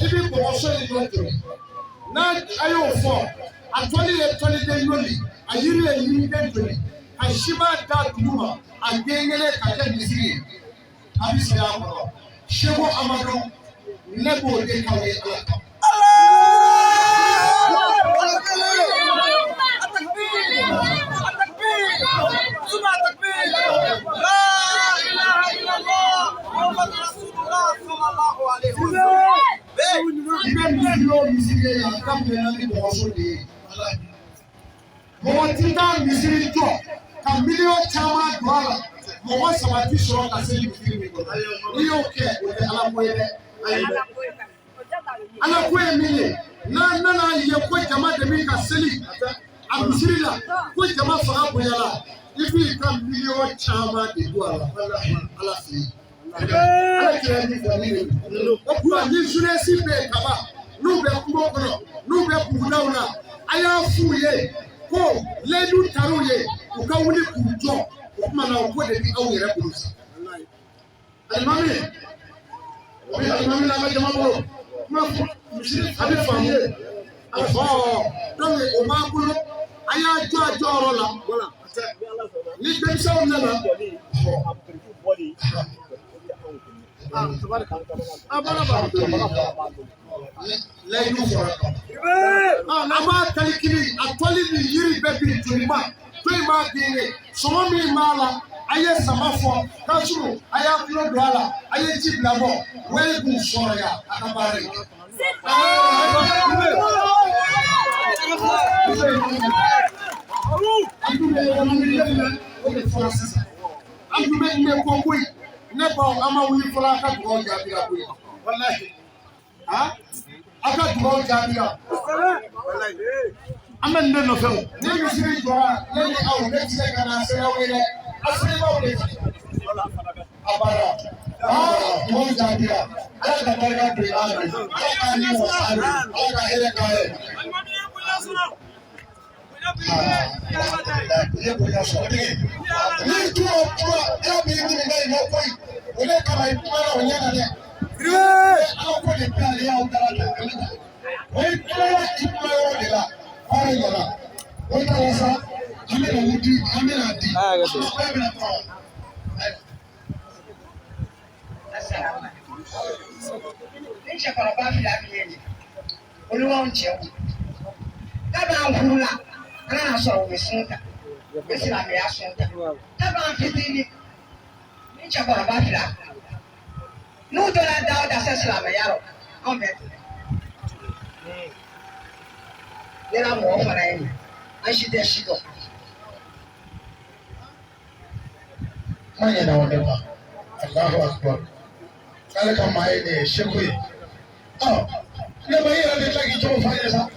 Ibi bɔnsɔ yi lɔ to na ayɛ ofɔ atɔli yɛ tɔli de yoli ayiri yɛ yiri de toli asima da duguma agbɛnyɛlɛ kakɛ misiri abisi akɔrɔ sebo amadu ne b'o de kaw ye ala kan. Mɔgɔ ti taa misiri jɔ ka miliyɔn caman don a la mɔgɔ saba ti sɔrɔ ka se misiri min kɔnɔ n'i y'o kɛ o tɛ ala ko ye dɛ ala ko ye min ye n'an nana ye ko jama de bɛ ka seli a misiri la ko jama fanga bonyala i b'i ka miliyɔn caman de don a la ala fɛ yen ala kɛra min fɔ min ye o kuma ni jeunesse bɛ kaba n'u bɛ kungo kɔnɔ n'u bɛ bugudaw la a y'a f'u ye ko ledu taru ye u ka wuli k'u jɔ o kuma na o ko de bi aw yɛrɛ bolo sa alimami o bɛ alimami na an ka jama bolo kuma fɔ a bɛ faamu a fɔ donc o b'an bolo a y'a jɔ a jɔyɔrɔ la ni denmisɛnw nana layidu fɔra an b'a kalikili a tɔli ni yiri bɛɛ bi joliba to in b'a geere sɔngɔ min b'a la a ye sama fɔ kasuru a y'a tulo don a la a ye ji bila bɔ wɛrɛ b'u sɔrɔ yan a ka baara ye. an tun bɛ o de fɔra sisan an tun bɛ nin ko koyi ne baw an ma wuli fɔlɔ a ka dugawu jaabi la koyi walahi a ka dugawu jaabi la an bɛ nin de nɔfɛ o ni misiri jɔra ne ni aw ne tɛ se ka na se aw ye dɛ a sebaw de a bara dugawu jaabi la ala ka barika don a la ala k'a ni wasa ala ka hɛrɛ k'a ye. Ni tuwa ya bi ni ngai no koi ole kama ipara onyana ne au ko de pale ya utala oi pala ipara ole la ai la oi ta wasa amena mudi amena di ni chakara ba fi la bi Olúwa ń jẹun dábàá hula ana sọ̀rọ̀ mesunta mesina me asunta taba fitini ni chakora ba fila no dola dawo da sesla me yaro on bet nira mo fara yin an shi da shi go manya da wanda ba Allahu akbar kala kan mai ne sheku ne ba yi da ta ki to fa yasa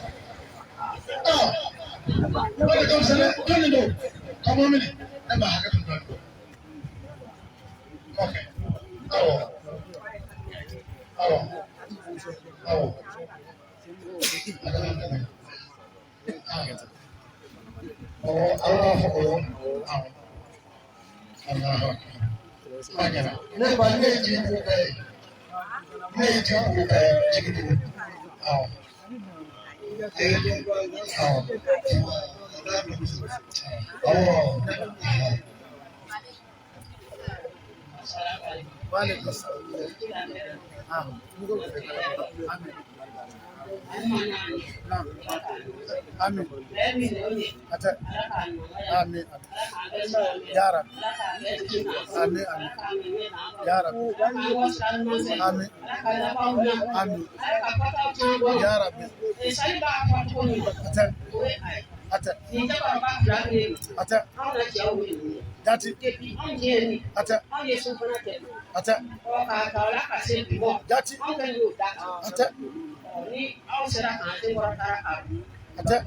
wala kam sala toni do kamo mini e ba haka tun do okay awo Allah fa ko Allah magana ne ba ne ji ko kai ne ji ko kai jigidi awo Amin. Amin. Ya Rab. Amin. Ya Rab. Amin. Amin. Ya Rab. Ata. Dati. Ata. Ata. Dati. Ata. Ata.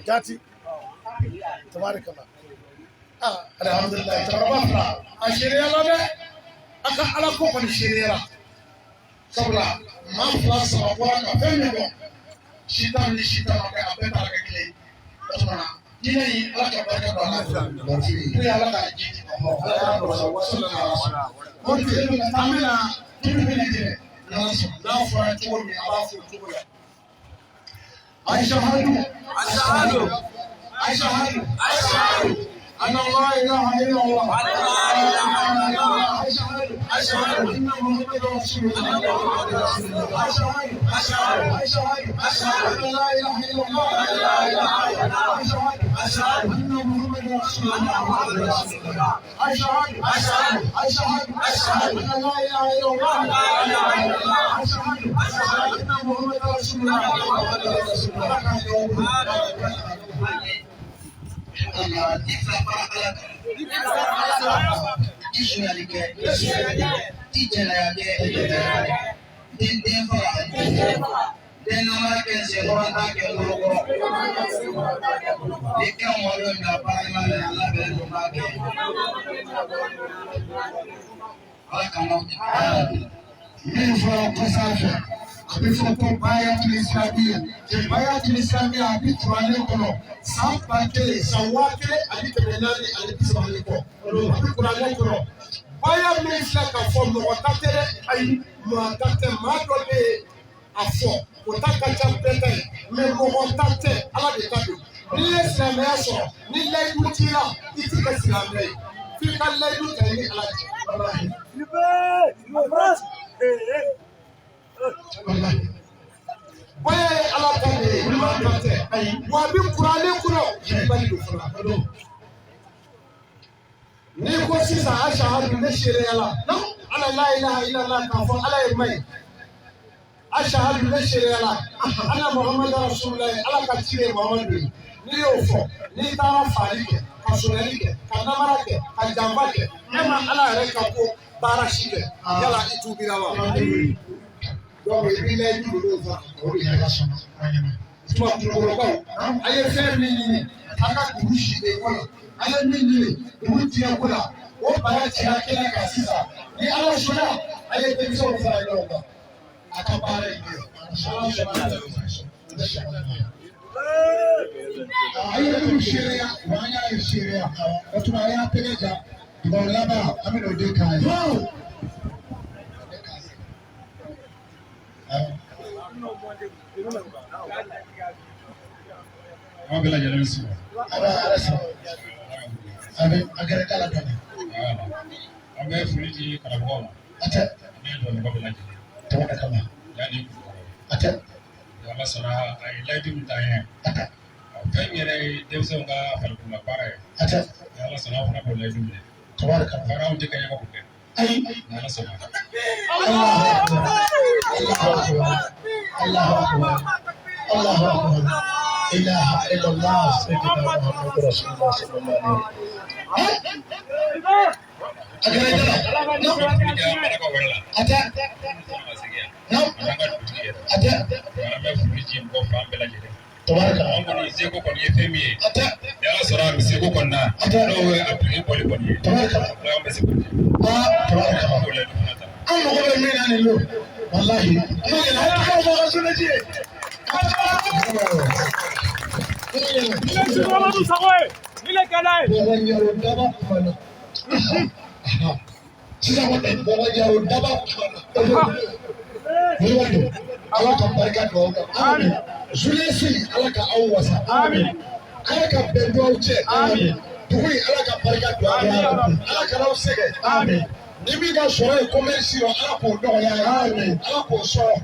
Dati. Tabarakallah. Alhamdulillah. Tarabafra. Ashiriya labe. Aka ala ko kan shiriya. Sabula. Ma fla sabwa ka fengo. Shita ni shita ka apeta ka kile. Dina yi ala ka baraka do ala. Ni ala ka ji. Ala ka sallallahu alaihi wasallam. Amina. لا فراتون أبافو تولا أشهد أن لا إله إلا الله أشهد أن محمدا رسول الله أشهد أن لا إله إلا الله أشهد أن محمدا رسول الله أشهد أن لا إله إلا الله أشهد أن محمدا رسول Abifoko Bayatul Islamiyya abitwale kono sampake sawake abitebenani abitisamaniko abikurale kono baya minister ka form no watatere ay no watate madole afo otaka champete me mo watate ala de tabi ni Islamiyya so ni ledu tira itika Islamiyya fika ledu tani ala wallahi Boye ala tande ma tante wa bi kurale kuno bali do fura do ni ko sisa ashhadu ne shere ala no ala la ilaha illa allah ka fo ala e mai ashhadu ne shere ala ana muhammad rasulullah ala ka tire muhammad ni yo fo ni tara falike ka sunalike ka namarake ka jambake ema ala re ka ko barashike yala itubira wa donc il est dit le va on est là ça tu vas pour le bain allez faire mini aka kurushi de kola allez mini ruti ya kola o barachi yake na kasisa ni ala shona allez tension za ndoka akapare ndio inshallah ayo sheria wanya sheria watu na ya peleka ndio laba ameno de kai Apa bela jalan semua? Ada agar kalah kami. Apa furiji kalangoma? Ada. Ada dua bela jalan. Tahu kami. Jadi. Ada. Kalau sana ay lagi minta ya. Ada. Kan yere dewsa nga falkuma pare. Ada. Kalau sana pun boleh dulu. Tahu kami. Farau jika yang aku bukan. Ay. Kalau sana. الله أكبر الله أكبر إله إلا الله سيدنا محمد رسول الله صلى الله عليه وسلم والله Nimi ka sɔrɔ ye commerce ala k'o nɔgɔya ye ala k'o sɔrɔ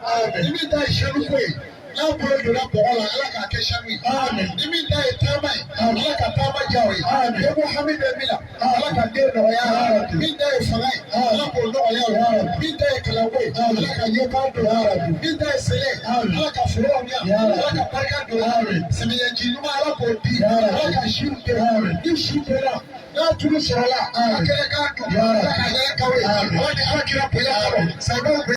nimi ta ye sanu ko ye n'a bolo donna bɔgɔ la ala k'a kɛ sanu ye nimi ta ye taama ye ala ka taama diya o ye eko hami bɛ min na ala ka den nɔgɔya min ta ye fanga ye ala k'o nɔgɔya o min ta ye kalanko ye ala ka ɲɛkan don min ta ye sɛnɛ ala ka forow ɲa ala ka barika don sɛnɛyɛji ɲuman ala k'o di ala ka siw kɛ ni su kɛra n'a tulu sɔrɔla a kɛnɛ k'a dun ala ka yɛrɛ kawe ala kira bonya kɔrɔ sababu